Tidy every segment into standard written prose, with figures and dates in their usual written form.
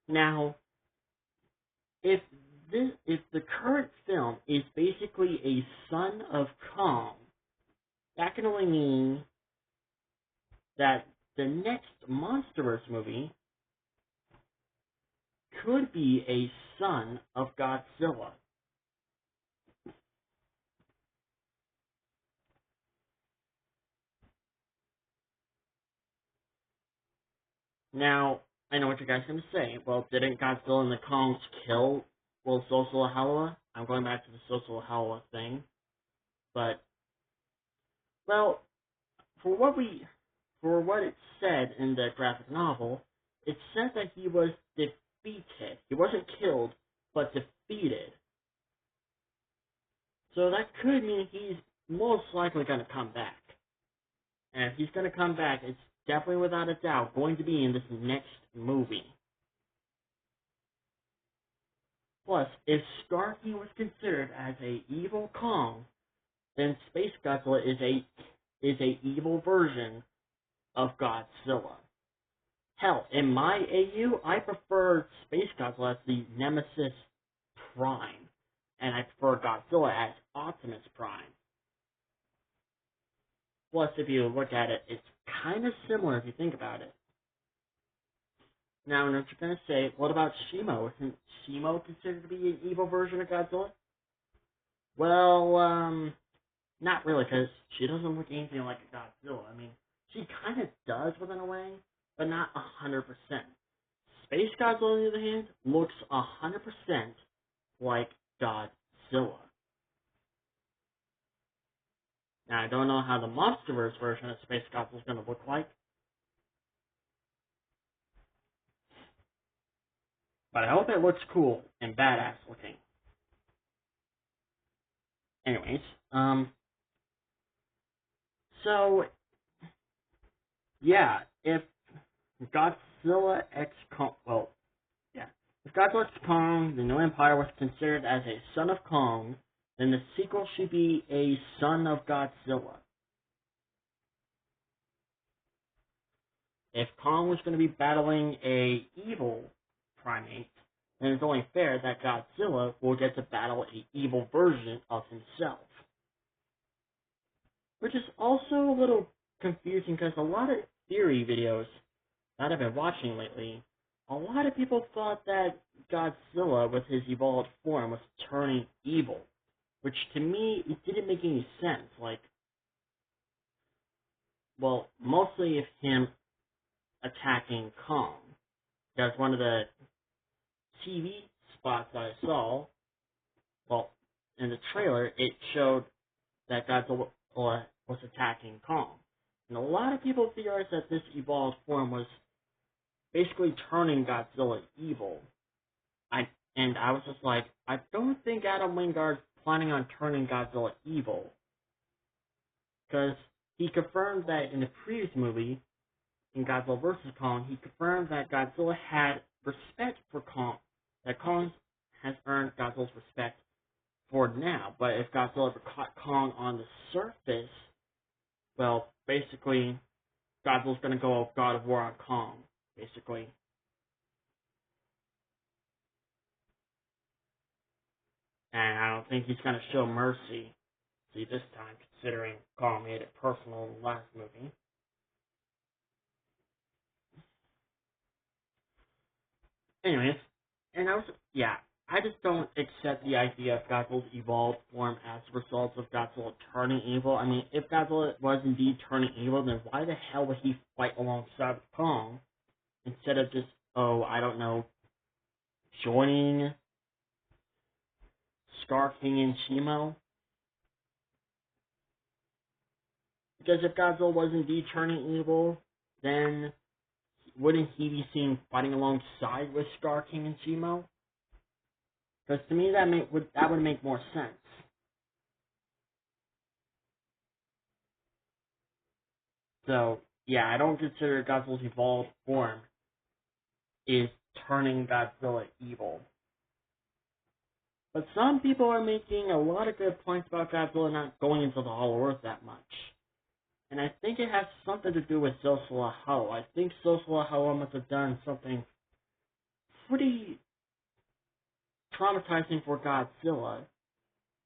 Now, if if the current film is basically a son of Kong, that can only mean that the next MonsterVerse movie could be a son of Godzilla. Now, I know what you guys are going to say. Well, didn't Godzilla and the Kongs kill Sosohawa? I'm going back to the Sosohawa thing. But, well, for what it said in the graphic novel, it said that he was defeated. He wasn't killed, but defeated. So that could mean he's most likely going to come back. And if he's going to come back, it's definitely without a doubt going to be in this next movie. Plus, if Scar King was considered as a evil Kong, then Space Godzilla is a evil version of Godzilla. Hell, in my AU, I prefer Space Godzilla as the Nemesis Prime, and I prefer Godzilla as Optimus Prime. Plus, if you look at it, it's kind of similar if you think about it. Now, I know what you're going to say, what about Shimo? Isn't Shimo considered to be an evil version of Godzilla? Well, not really, because she doesn't look anything like a Godzilla. I mean, she kind of does within a way, but not 100%. Space Godzilla, on the other hand, looks 100% like Godzilla. Now, I don't know how the MonsterVerse version of Space Godzilla is going to look like, but I hope it looks cool and badass looking. Anyways, so, yeah, if Godzilla X Kong, if Godzilla X Kong, the New Empire, was considered as a son of Kong, then the sequel should be a son of Godzilla. If Kong was going to be battling a evil primate, then it's only fair that Godzilla will get to battle an evil version of himself. Which is also a little confusing because a lot of theory videos that I've been watching lately, a lot of people thought that Godzilla with his evolved form was turning evil. Which to me, it didn't make any sense. Like, well, mostly if him attacking Kong. Because one of the TV spots I saw, well, in the trailer, it showed that Godzilla was attacking Kong. And a lot of people theorized that this evolved form was basically turning Godzilla evil. I was just like, I don't think Adam Wingard's planning on turning Godzilla evil. Because he confirmed that in the previous movie, in Godzilla vs. Kong, he confirmed that Godzilla had respect for Kong, that Kong has earned Godzilla's respect for now. But if Godzilla ever caught Kong on the surface, well, basically, Godzilla's going to go God of War on Kong, basically. And I don't think he's going to show mercy this time, considering Kong made it personal in the last movie. Anyways, and I just don't accept the idea of Godzilla's evolved form as a result of Godzilla turning evil. I mean, if Godzilla was indeed turning evil, then why the hell would he fight alongside with Kong instead of just, joining Scar King and Shimo? Because if Godzilla was indeed turning evil, then wouldn't he be seen fighting alongside with Scar King and Shimo? Because to me, that would make more sense. So, yeah, I don't consider Godzilla's evolved form is turning Godzilla evil. But some people are making a lot of good points about Godzilla not going into the Hollow Earth that much. And I think it has something to do with Sosohawa. I think Sosohawa must have done something pretty traumatizing for Godzilla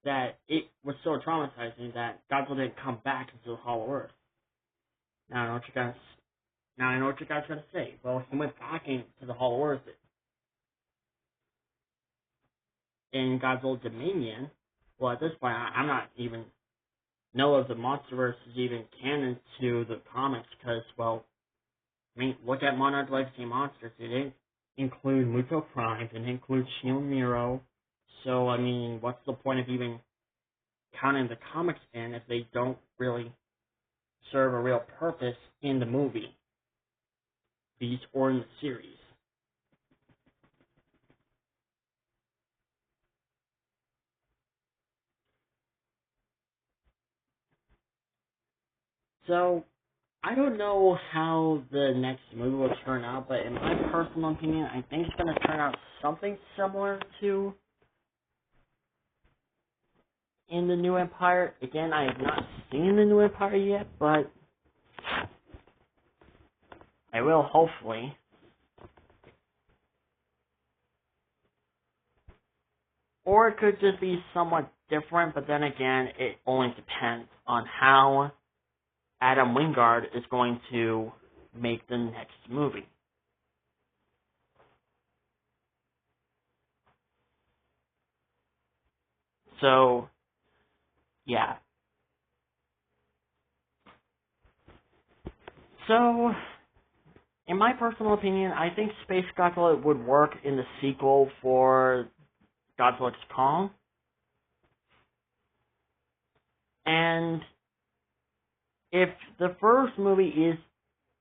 that it was so traumatizing that Godzilla didn't come back into the Hollow Earth. Now I know what you guys are gonna say. Well, he went back into the Hollow Earth in Godzilla Dominion. Well, at this point, I'm not even know if the MonsterVerse is even canon to the comics because, well, I mean, look at Monarch Legacy Monsters. It didn't include Muto Prime. It didn't include Shield Nero. So, I mean, what's the point of even counting the comics in if they don't really serve a real purpose in the movie, or in the series? So, I don't know how the next movie will turn out, but in my personal opinion, I think it's going to turn out something similar to In the New Empire. Again, I have not seen The New Empire yet, but I will, hopefully. Or it could just be somewhat different, but then again, it only depends on how Adam Wingard is going to make the next movie. So, yeah. So, in my personal opinion, I think Space Godzilla would work in the sequel for Godzilla x Kong. And if the first movie is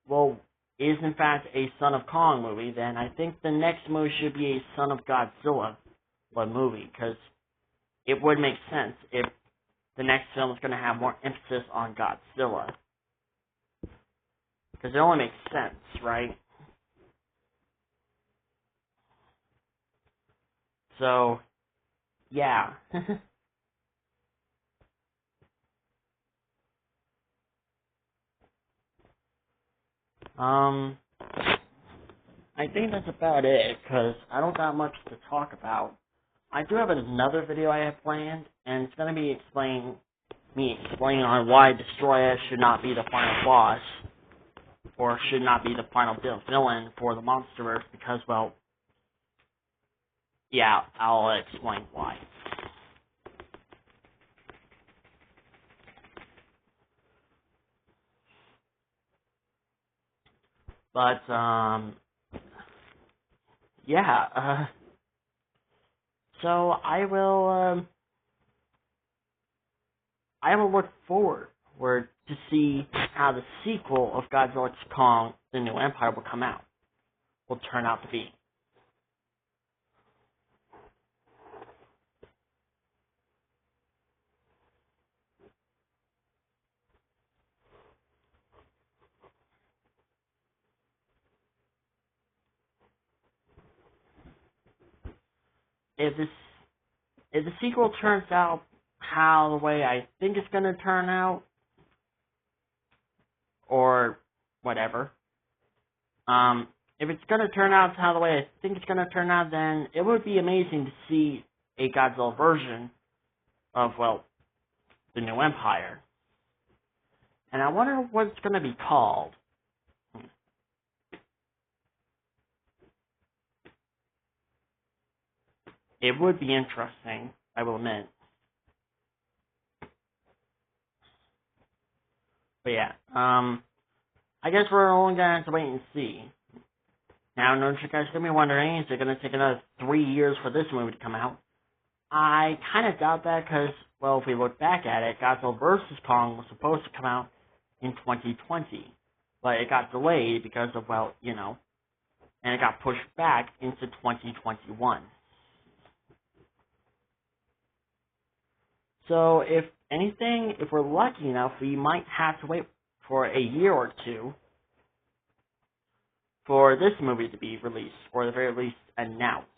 in fact a Son of Kong movie, then I think the next movie should be a Son of Godzilla movie, because it would make sense if the next film is going to have more emphasis on Godzilla. Because it only makes sense, right? So, yeah. I think that's about it, because I don't got much to talk about. I do have another video I have planned, and it's going to be me explaining on why Destroyer should not be the final boss, or should not be the final villain for the MonsterVerse, because, well, yeah, I'll explain why. But, yeah, so I will look forward to see how the sequel of Godzilla x Kong, The New Empire will turn out to be. If the sequel turns out how the way I think it's going to turn out, or whatever, if it's going to turn out how the way I think it's going to turn out, then it would be amazing to see a Godzilla version of, well, the New Empire. And I wonder what it's going to be called. It would be interesting, I will admit. But yeah, I guess we're only going to have to wait and see. Now, I know you guys going to be wondering, is it going to take another 3 years for this movie to come out? I kind of doubt that, because, well, if we look back at it, Godzilla vs. Kong was supposed to come out in 2020. But it got delayed because of, well, and it got pushed back into 2021. So, if anything, if we're lucky enough, we might have to wait for a year or two for this movie to be released, or at the very least announced.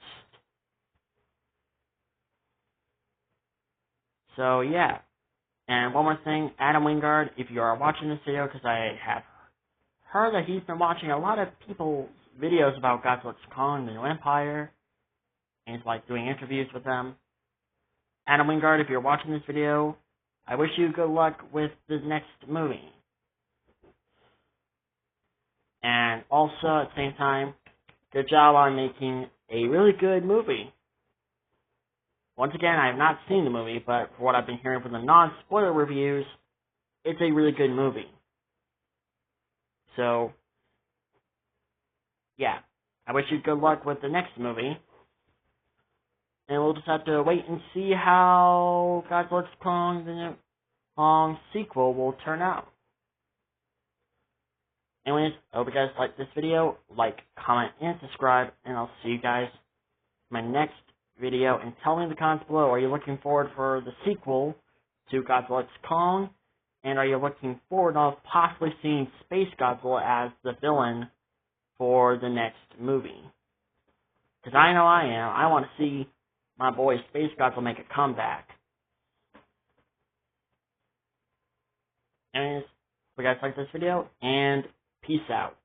So, yeah. And one more thing, Adam Wingard, if you are watching this video, because I have heard that he's been watching a lot of people's videos about Godzilla vs. Kong, the New Empire, and he's like doing interviews with them. Adam Wingard, if you're watching this video, I wish you good luck with the next movie. And also, at the same time, good job on making a really good movie. Once again, I have not seen the movie, but for what I've been hearing from the non-spoiler reviews, it's a really good movie. So, yeah. I wish you good luck with the next movie. And we'll just have to wait and see how Godzilla vs. Kong, the Kong sequel will turn out. Anyways, I hope you guys liked this video. Like, comment, and subscribe, and I'll see you guys in my next video. And tell me in the comments below, are you looking forward for the sequel to Godzilla vs. Kong? And are you looking forward to possibly seeing Space Godzilla as the villain for the next movie? Because I know I am. I want to see my boy Space Godzilla make a comeback. Anyways, hope you guys liked this video, and peace out.